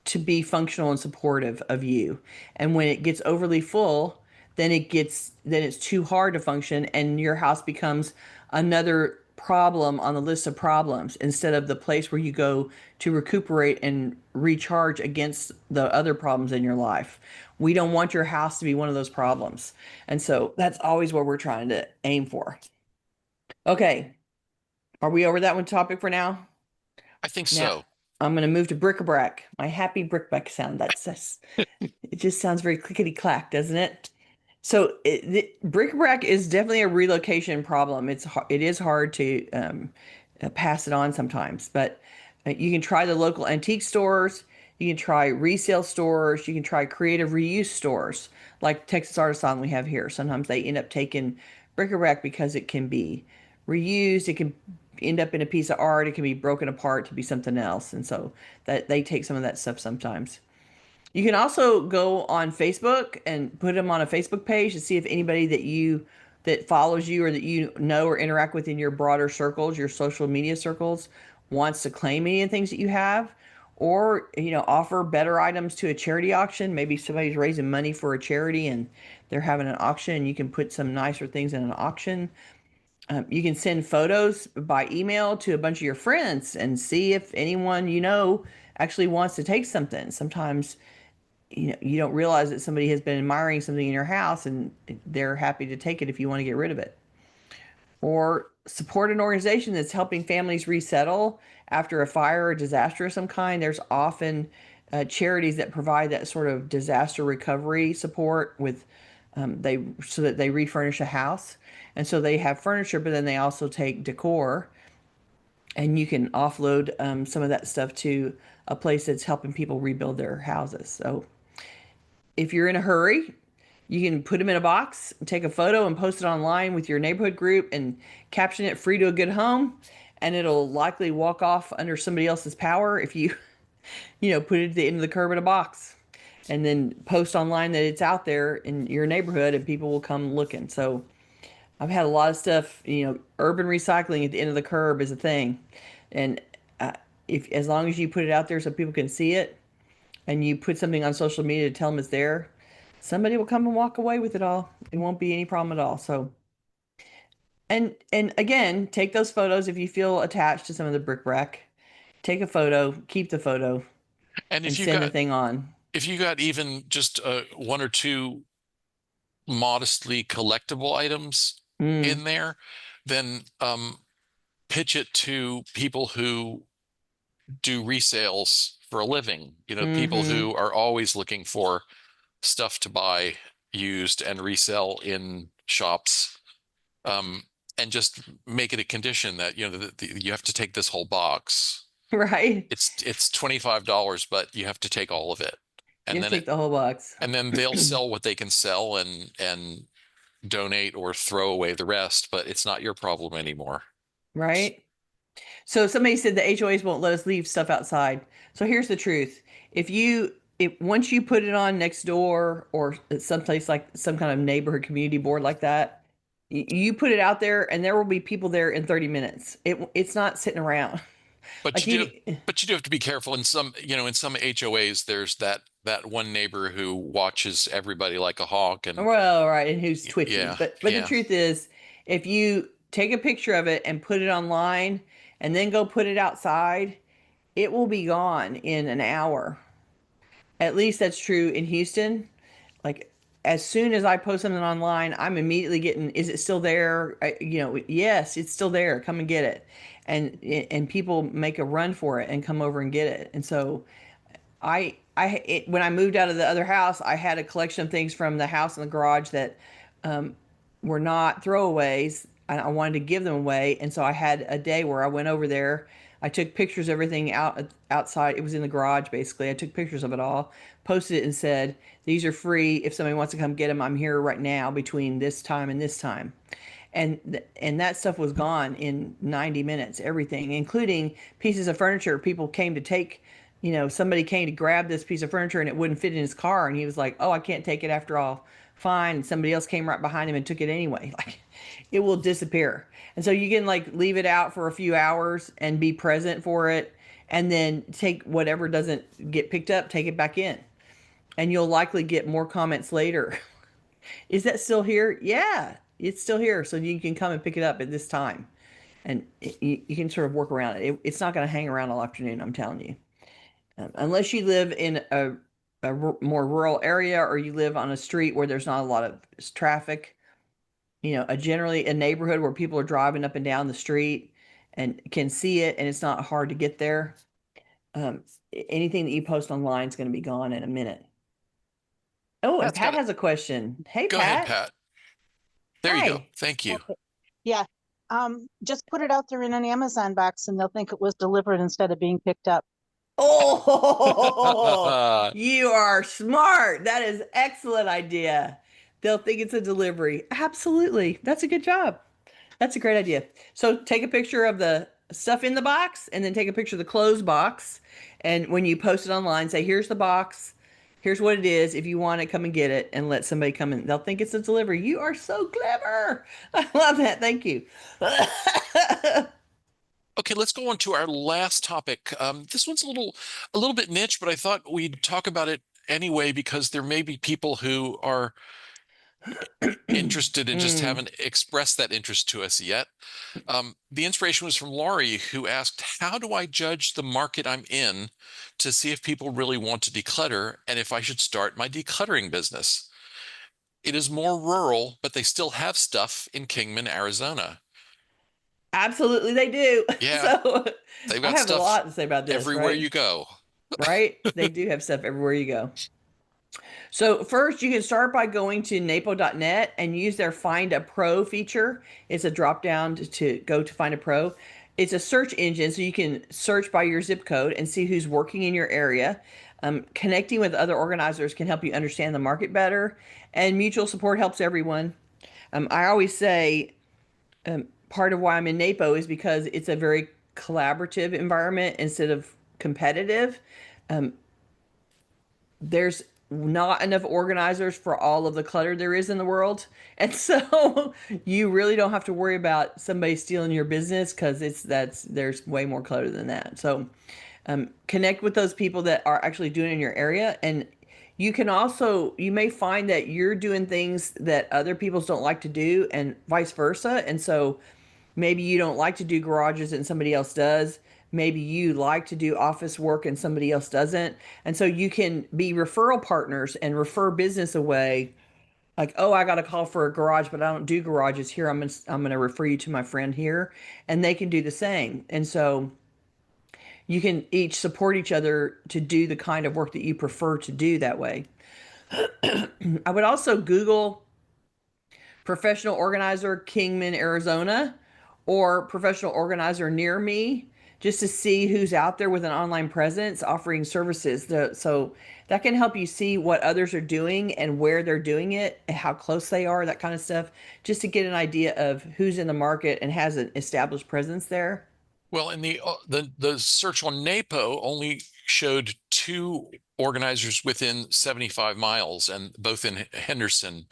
to be functional and supportive of you. And when it gets overly full, then it's too hard to function, and your house becomes another problem on the list of problems instead of the place where you go to recuperate and recharge against the other problems in your life. We don't want your house to be one of those problems. And so that's always what we're trying to aim for. Okay, are we over that one topic for now? I think Now so. I'm going to move to bric-a-brac, my happy bric-a-brac sound. It just sounds very clickety clack, doesn't it? So bric-a-brac is definitely a relocation problem. It is hard to pass it on sometimes, but you can try the local antique stores. You can try resale stores. You can try creative reuse stores like Texas Artisan we have here. Sometimes they end up taking bric-a-brac because it can be reused. It can end up in a piece of art. It can be broken apart to be something else, and so that they take some of that stuff sometimes. You can also go on Facebook and put them on a Facebook page to see if anybody that follows you or that you know or interact with in your broader circles, your social media circles, wants to claim any of the things that you have, or offer better items to a charity auction. Maybe somebody's raising money for a charity and they're having an auction, and you can put some nicer things in an auction. You can send photos by email to a bunch of your friends and see if anyone actually wants to take something. Sometimes you don't realize that somebody has been admiring something in your house and they're happy to take it if you want to get rid of it. Or support an organization that's helping families resettle after a fire or disaster of some kind. There's often charities that provide that sort of disaster recovery support with they so that they refurnish a house, and so they have furniture, but then they also take decor, and you can offload some of that stuff to a place that's helping people rebuild their houses. So if you're in a hurry, you can put them in a box, take a photo, and post it online with your neighborhood group and caption it "free to a good home." And it'll likely walk off under somebody else's power if you Put it at the end of the curb in a box and then post online that it's out there in your neighborhood and people will come looking. So I've had a lot of stuff, urban recycling at the end of the curb is a thing. And uh, if as long as you put it out there so people can see it and you put something on social media to tell them it's there, somebody will come and walk away with it all. It won't be any problem at all. So and again, take those photos if you feel attached to some of the bric-a-brac. Take a photo, keep the photo, And and send the thing on. if you got even just one or two modestly collectible items Mm, in there, then pitch it to people who do resales for a living. People mm-hmm. who are always looking for stuff to buy used and resell in shops. Um, and just make it a condition that you have to take this whole box. Right? It's $25, but you have to take all of it. You And have then to take the whole box. they'll sell what they can sell and donate or throw away the rest, but it's not your problem anymore. Right? So somebody said the HOAs won't let us leave stuff outside. So here's the truth. If once you put it on next door or someplace like some kind of neighborhood community board like that, you put it out there and there will be people there in 30 minutes. It's not sitting around. But Like you do you but you do have to be careful in some HOAs there's that one neighbor who watches everybody like a hawk and well, right, and who's twitchy. yeah, But the yeah. truth is, if you take a picture of it and put it online and then go put it outside, it will be gone in an hour. At least that's true in Houston. Like as soon as I post something online, I'm immediately getting, is it still there? Yes, it's still there. Come and get it. And people make a run for it and come over and get it. And so when I moved out of the other house, I had a collection of things from the house and the garage that were not throwaways. I wanted to give them away, and so I had a day where I went over there. I took pictures of everything outside. It was in the garage basically. I took pictures of it all, posted it, and said, "These are free. If somebody wants to come get them, I'm here right now between this time and this time." And that stuff was gone in 90 minutes. Everything, including pieces of furniture. People came to take. Somebody came to grab this piece of furniture and it wouldn't fit in his car, and he was like, "Oh, I can't take it after all." Fine. And somebody else came right behind him and took it anyway. Like it will disappear. And so you can like leave it out for a few hours and be present for it and then take whatever doesn't get picked up, take it back in. And you'll likely get more comments later. Is that still here? Yeah, it's still here. So you can come and pick it up at this time. And you can sort of work around it. It's not going to hang around all afternoon, I'm telling you. Unless you live in a more rural area or you live on a street where there's not a lot of traffic, generally a neighborhood where people are driving up and down the street and can see it and it's not hard to get there. Um, Anything that you post online is going to be gone in a minute. Oh, and Pat's Pat got it. has a question. Hey, Go ahead, Pat. Pat. There you go. Hi. Thank you. Okay. Yeah. Just put it out there in an Amazon box and they'll think it was delivered instead of being picked up. Oh, you are smart. That is excellent idea. They'll think it's a delivery. Absolutely. That's a good job. That's a great idea. So take a picture of the stuff in the box and then take a picture of the closed box. And when you post it online, say, here's the box. Here's what it is. If you want it, come and get it and let somebody come in. They'll think it's a delivery. You are so clever. I love that. Thank you. Okay, let's go on to our last topic. This one's a little bit niche, but I thought we'd talk about it anyway because there may be people who are interested and just Mm, haven't expressed that interest to us yet. The inspiration was from Laurie, who asked, "How do I judge the market I'm in to see if people really want to declutter and if I should start my decluttering business?" It is more rural, but they still have stuff in Kingman, Arizona. absolutely, they do. Yeah, So they've I got have a stuff lot to say about this, everywhere right? you go. Right? They do have stuff everywhere you go. So first, you can start by going to napo.net and use their Find a Pro feature. It's a drop down to go to Find a Pro. It's a search engine, so you can search by your zip code and see who's working in your area. Connecting with other organizers can help you understand the market better, and mutual support helps everyone. I always say part of why I'm in NAPO is because it's a very collaborative environment instead of competitive. there's not enough organizers for all of the clutter there is in the world. And so you really don't have to worry about somebody stealing your business, because there's way more clutter than that. So connect with those people that are actually doing it in your area. And you may find that you're doing things that other people don't like to do, and vice versa. And so maybe you don't like to do garages and somebody else does. Maybe you like to do office work and somebody else doesn't. And so you can be referral partners and refer business away. Like, oh, I got a call for a garage, but I don't do garages here. I'm gonna refer you to my friend here, and they can do the same. And so you can each support each other to do the kind of work that you prefer to do that way. I would also Google professional organizer Kingman, Arizona, or professional organizer near me, just to see who's out there with an online presence offering services. So that can help you see what others are doing and where they're doing it, how close they are, that kind of stuff, just to get an idea of who's in the market and has an established presence there. Well, in the search on NAPO only showed two organizers within 75 miles, and both in Henderson,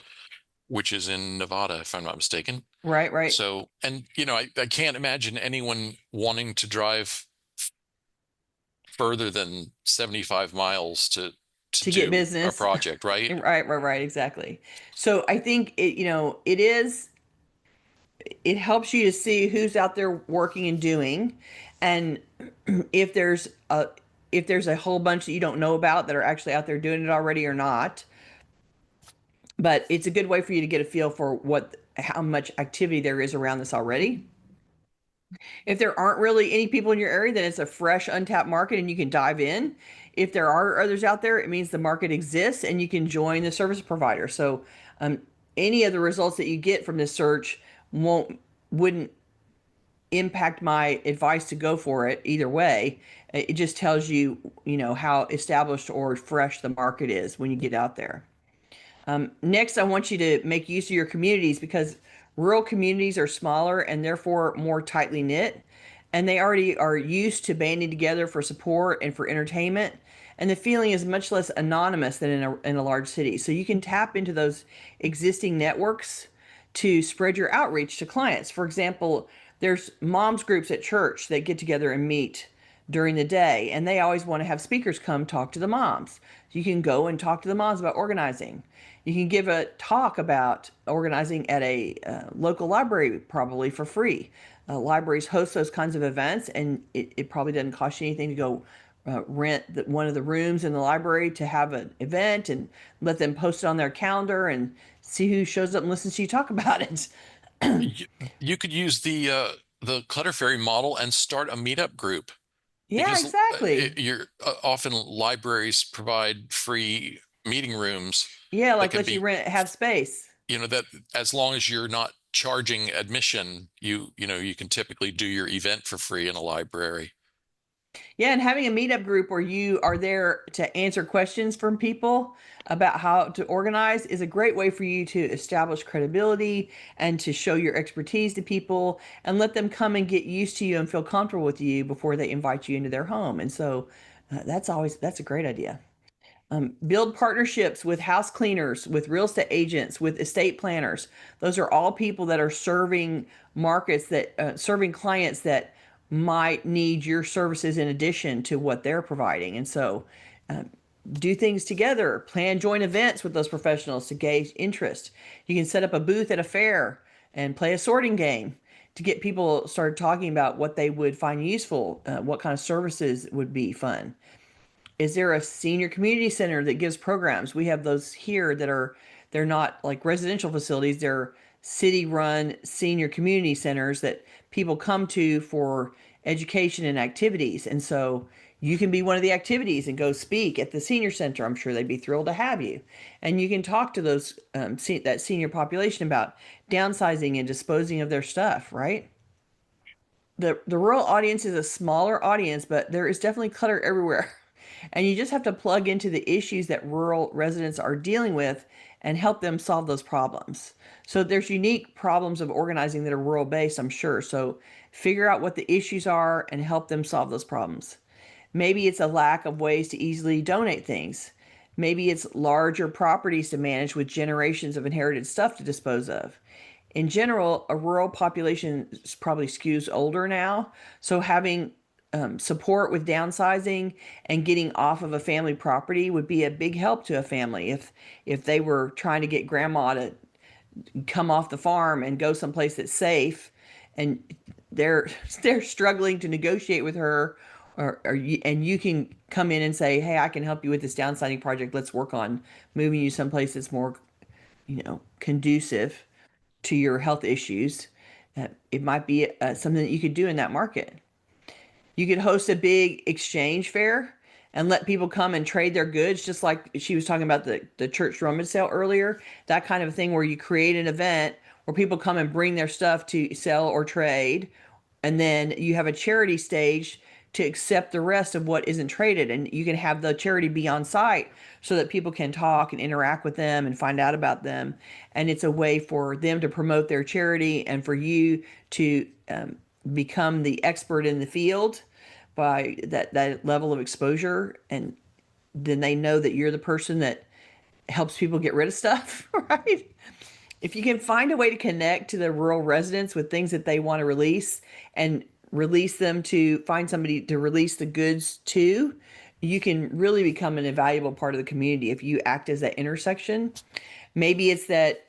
which is in Nevada, if I'm not mistaken. Right, right. So, and I can't imagine anyone wanting to drive further than 75 miles to To get do a business. project, right? Right, exactly. So I think it helps you to see who's out there working and doing, and if there's a whole bunch that you don't know about that are actually out there doing it already or not. But it's a good way for you to get a feel for how much activity there is around this already. If there aren't really any people in your area, then it's a fresh, untapped market and you can dive in. If there are others out there, it means the market exists and you can join the service provider. So, any of the results that you get from this search wouldn't impact my advice to go for it either way. It just tells you, how established or fresh the market is when you get out there. Next, I want you to make use of your communities, because rural communities are smaller and therefore more tightly knit, and they already are used to banding together for support and for entertainment. And the feeling is much less anonymous than in a large city. So you can tap into those existing networks to spread your outreach to clients. For example, there's moms groups at church that get together and meet during the day, and they always want to have speakers come talk to the moms. You can go and talk to the moms about organizing. You can give a talk about organizing at a local library, probably for free. Libraries host those kinds of events, and it probably doesn't cost you anything to go rent one of the rooms in the library to have an event, and let them post it on their calendar and see who shows up and listens to you talk about it. You could use the Clutter Fairy model and start a meetup group, Yeah, because exactly. you're often libraries provide free meeting rooms Yeah, that like can let you be, have space. that as long as you're not charging admission, you can typically do your event for free in a library. Yeah, and having a meetup group where you are there to answer questions from people about how to organize is a great way for you to establish credibility and to show your expertise to people and let them come and get used to you and feel comfortable with you before they invite you into their home. And so that's a great idea. Build partnerships with house cleaners, with real estate agents, with estate planners. Those are all people that are serving markets serving clients that might need your services in addition to what they're providing. And so, do things together, plan joint events with those professionals to gauge interest. You can set up a booth at a fair and play a sorting game to get people started talking about what they would find useful, what kind of services would be fun. Is there a senior community center that gives programs? We have those here they're not like residential facilities, they're city run senior community centers that people come to for education and activities. And so you can be one of the activities and go speak at the senior center. I'm sure they'd be thrilled to have you. And you can talk to that senior population about downsizing and disposing of their stuff, right? The rural audience is a smaller audience, but there is definitely clutter everywhere. And you just have to plug into the issues that rural residents are dealing with and help them solve those problems. So there's unique problems of organizing that are rural based, I'm sure. So figure out what the issues are and help them solve those problems. Maybe it's a lack of ways to easily donate things. Maybe it's larger properties to manage with generations of inherited stuff to dispose of. In general, a rural population probably skews older now, so having support with downsizing and getting off of a family property would be a big help to a family if they were trying to get grandma to come off the farm and go someplace that's safe, and they're they're struggling to negotiate with her, and you can come in and say, hey, I can help you with this downsizing project. Let's work on moving you someplace that's more, conducive to your health issues. It might be something that you could do in that market. You could host a big exchange fair and let people come and trade their goods, just like she was talking about the church rummage sale earlier. That kind of thing where you create an event where people come and bring their stuff to sell or trade. And then you have a charity stage to accept the rest of what isn't traded. And you can have the charity be on site so that people can talk and interact with them and find out about them. And it's a way for them to promote their charity and for you to become the expert in the field by that level of exposure. And then they know that you're the person that helps people get rid of stuff, right? If you can find a way to connect to the rural residents with things that they want to release and release them to find somebody to release the goods to, you can really become an invaluable part of the community if you act as that intersection. Maybe it's that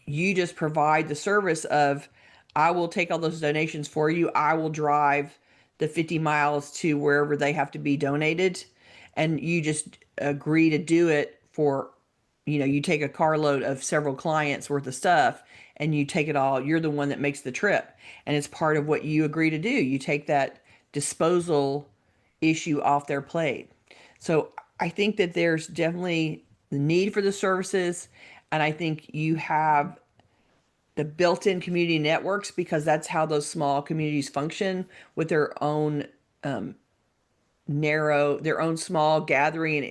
you just provide the service of, I will take all those donations for you. I will drive the 50 miles to wherever they have to be donated. And you just agree to do it for, you take a carload of several clients worth of stuff and you take it all. You're the one that makes the trip. And it's part of what you agree to do. You take that disposal issue off their plate. So I think that there's definitely the need for the services. And I think you have the built-in community networks because that's how those small communities function with their own their own small gathering and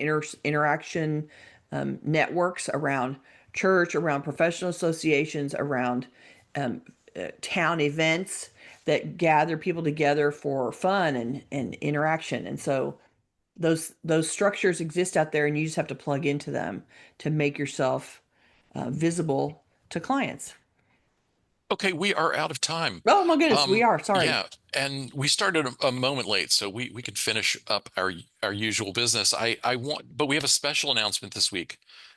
interaction networks around church, around professional associations, around town events that gather people together for fun and interaction. And so those structures exist out there, and you just have to plug into them to make yourself visible to clients. Okay, we are out of time. Oh my goodness, we are. Sorry. Yeah, and we started a moment late, so we could finish up our usual business. But we have a special announcement this week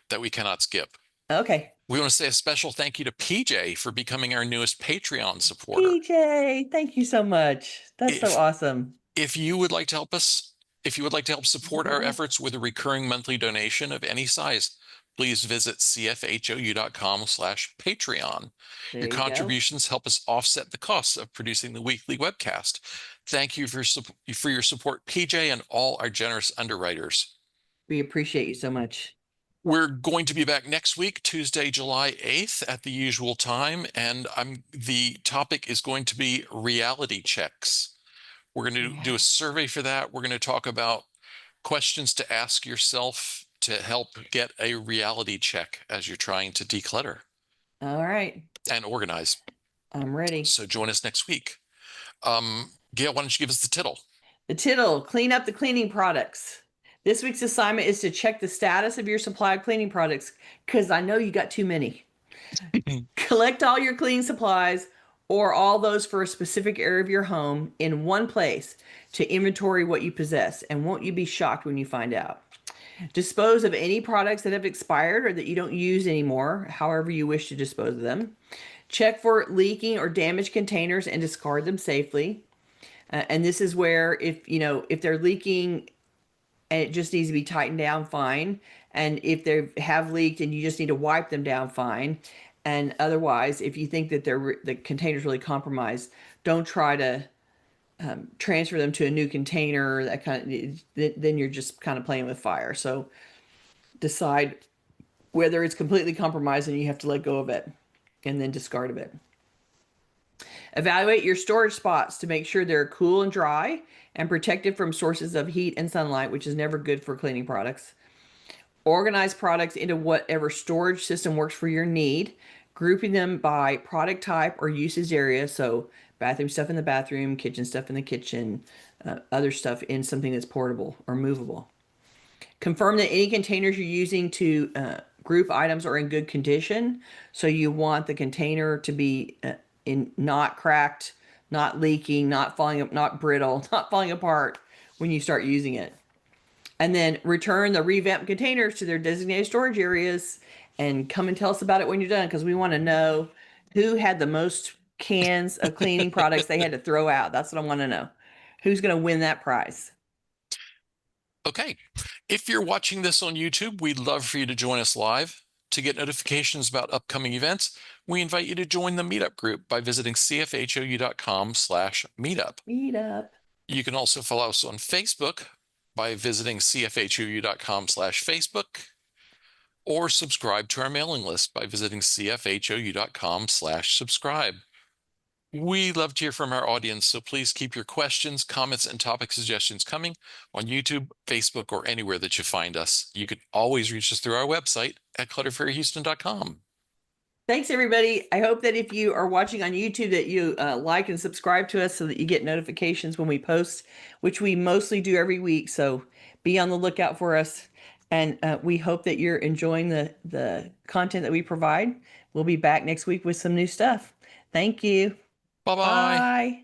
that we cannot skip. Okay. We want to say a special thank you to PJ for becoming our newest Patreon supporter. PJ, thank you so much. That's so awesome. If you would like to help us, if you would like to help support our efforts with a recurring monthly donation of any size, please visit cfhou.com/Patreon. Your contributions help us offset the costs of producing the weekly webcast. Thank you for your support, PJ, and all our generous underwriters. We appreciate you so much. We're going to be back next week, Tuesday, July 8th at the usual time, and the topic is going to be reality checks. We're going to do a survey for that. We're going to talk about questions to ask yourself to help get a reality check as you're trying to declutter. All right. And organize. I'm ready. So join us next week. Gayle, why don't you give us the tittle? The tittle, clean up the cleaning products. This week's assignment is to check the status of your supply of cleaning products because I know you got too many. Collect all your cleaning supplies or all those for a specific area of your home in one place to inventory what you possess, and won't you be shocked when you find out. Dispose of any products that have expired or that you don't use anymore, however you wish to dispose of them. Check for leaking or damaged containers and discard them safely. And this is where if they're leaking and it just needs to be tightened down, fine. And if they have leaked and you just need to wipe them down, fine. And otherwise, if you think that the container's really compromised, don't try to transfer them to a new container. That then you're just kind of playing with fire. So decide whether it's completely compromised and you have to let go of it, and then discard of it. Evaluate your storage spots to make sure they're cool and dry and protected from sources of heat and sunlight, which is never good for cleaning products. Organize products into whatever storage system works for your need, grouping them by product type or usage area. So bathroom stuff in the bathroom, kitchen stuff in the kitchen, other stuff in something that's portable or movable. Confirm that any containers you're using to group items are in good condition. So you want the container to be in not cracked, not leaking, not falling up, not brittle, not falling apart when you start using it. And then return the revamped containers to their designated storage areas and come and tell us about it when you're done, because we want to know who had the most cans of cleaning products they had to throw out. That's what I want to know. Who's going to win that prize? Okay. If you're watching this on YouTube, we'd love for you to join us live. To get notifications about upcoming events, we invite you to join the meetup group by visiting cfhou.com/meetup. Meetup. You can also follow us on Facebook by visiting cfhou.com/Facebook, or subscribe to our mailing list by visiting cfhou.com/subscribe. We love to hear from our audience, so please keep your questions, comments, and topic suggestions coming on YouTube, Facebook, or anywhere that you find us. You can always reach us through our website at clutterfairyhouston.com. Thanks, everybody. I hope that if you are watching on YouTube that you like and subscribe to us so that you get notifications when we post, which we mostly do every week. So be on the lookout for us. And we hope that you're enjoying the content that we provide. We'll be back next week with some new stuff. Thank you. Bye-bye. Bye.